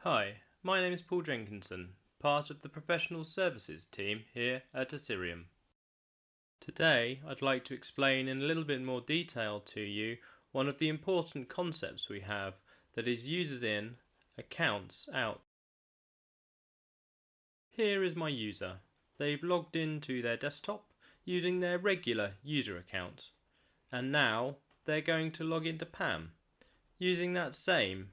Hi, my name is Paul Jenkinson, part of the Professional Services team here at Osirium. Today I'd like to explain in a little bit more detail to you one of the important concepts we have, that is users in, accounts out. Here is my user. They've logged into their desktop using their regular user account, and now they're going to log into PAM using that same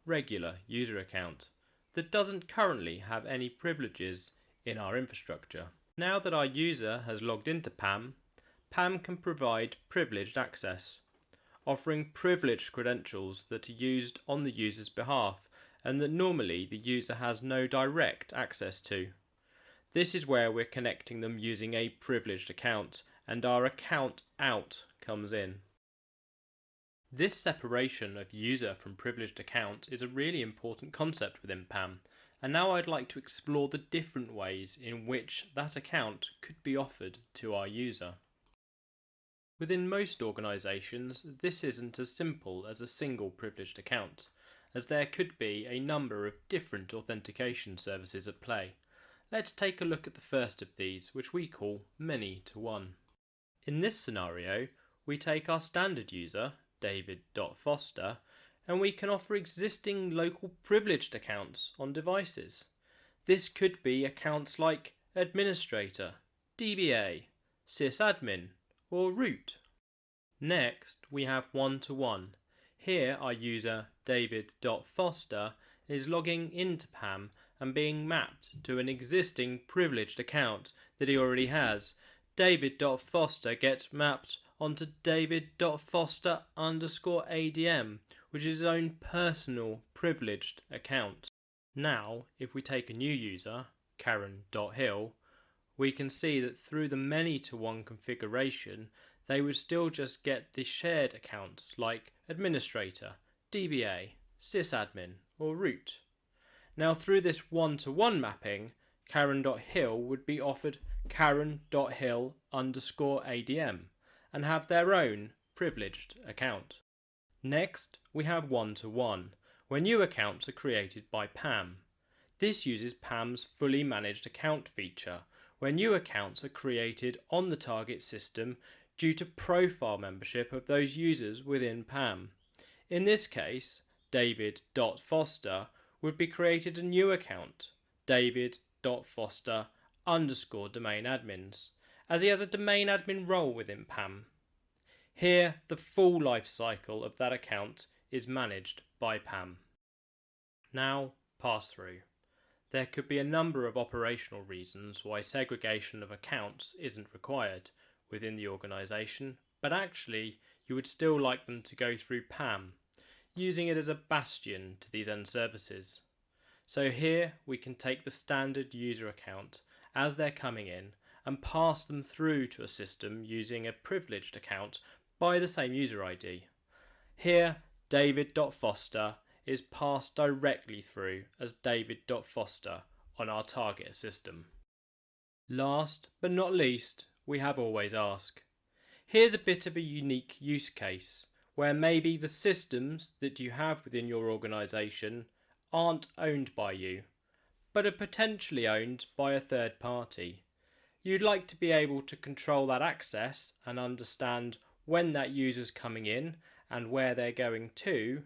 regular user account that doesn't currently have any privileges in our infrastructure. Now that our user has logged into PAM, PAM can provide privileged access, offering privileged credentials that are used on the user's behalf and that normally the user has no direct access to. This is where we're connecting them using a privileged account, and our account out comes in. This separation of user from privileged account is a really important concept within PAM, and now I'd like to explore the different ways in which that account could be offered to our user. Within most organisations, this isn't as simple as a single privileged account, as there could be a number of different authentication services at play. Let's take a look at the first of these, which we call many-to-one. In this scenario, we take our standard user, David.Foster, and we can offer existing local privileged accounts on devices. This could be accounts like administrator, DBA, sysadmin, or root. Next, we have one-to-one. Here our user, David.Foster, is logging into PAM and being mapped to an existing privileged account that he already has. David.Foster gets mapped onto David.Foster_ADM, which is his own personal privileged account. Now, if we take a new user, Karen.Hill, we can see that through the many-to-one configuration, they would still just get the shared accounts like administrator, DBA, sysadmin, or root. Now, through this one-to-one mapping, Karen.Hill would be offered Karen.Hill_ADM and have their own privileged account. Next, we have one-to-one, where new accounts are created by PAM. This uses PAM's fully managed account feature, where new accounts are created on the target system due to profile membership of those users within PAM. In this case, David.Foster would be created a new account, David.Foster_domain admins, as he has a domain admin role within PAM. Here, the full life cycle of that account is managed by PAM. Now, pass-through. There could be a number of operational reasons why segregation of accounts isn't required within the organisation, but actually you would still like them to go through PAM, using it as a bastion to these end services. So here we can take the standard user account as they're coming in and pass them through to a system using a privileged account by the same user ID. Here, David.Foster is passed directly through as David.Foster on our target system. Last but not least, we have always ask. Here's a bit of a unique use case where maybe the systems that you have within your organisation aren't owned by you, but are potentially owned by a third party. You'd like to be able to control that access and understand when that user's coming in and where they're going to,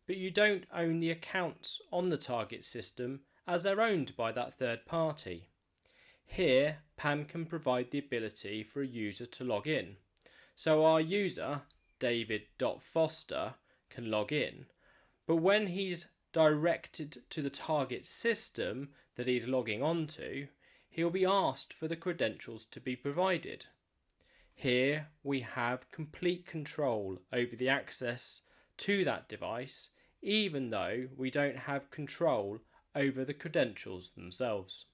but you don't own the accounts on the target system as they're owned by that third party. Here, PAM can provide the ability for a user to log in. So our user, David.Foster, can log in, but when he's directed to the target system that he's logging onto, he'll be asked for the credentials to be provided. Here we have complete control over the access to that device, even though we don't have control over the credentials themselves.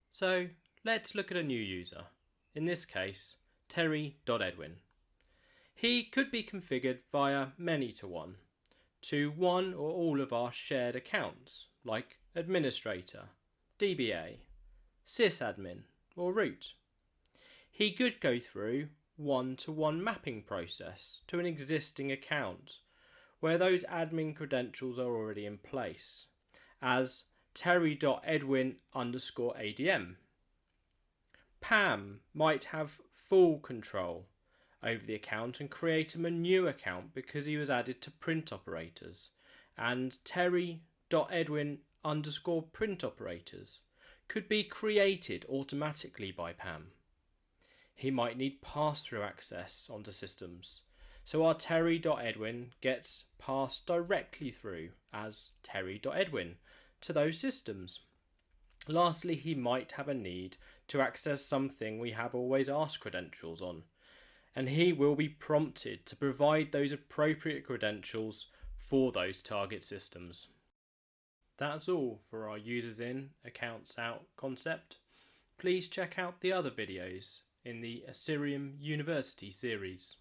So let's look at a new user, in this case Terry.Edwin. He could be configured via many-to-one to one or all of our shared accounts like administrator, DBA, sysadmin or root. He could go through one-to-one mapping process to an existing account where those admin credentials are already in place, as terry.edwin_adm. Pam might have full control over the account and create him a new account because he was added to print operators, and terry.edwin_print operators could be created automatically by Pam. He might need pass-through access onto systems, so our terry.edwin gets passed directly through as terry.edwin to those systems. Lastly, he might have a need to access something we have always asked credentials on, and he will be prompted to provide those appropriate credentials for those target systems. That's all for our users in, accounts out concept. Please check out the other videos in the Osirium University series.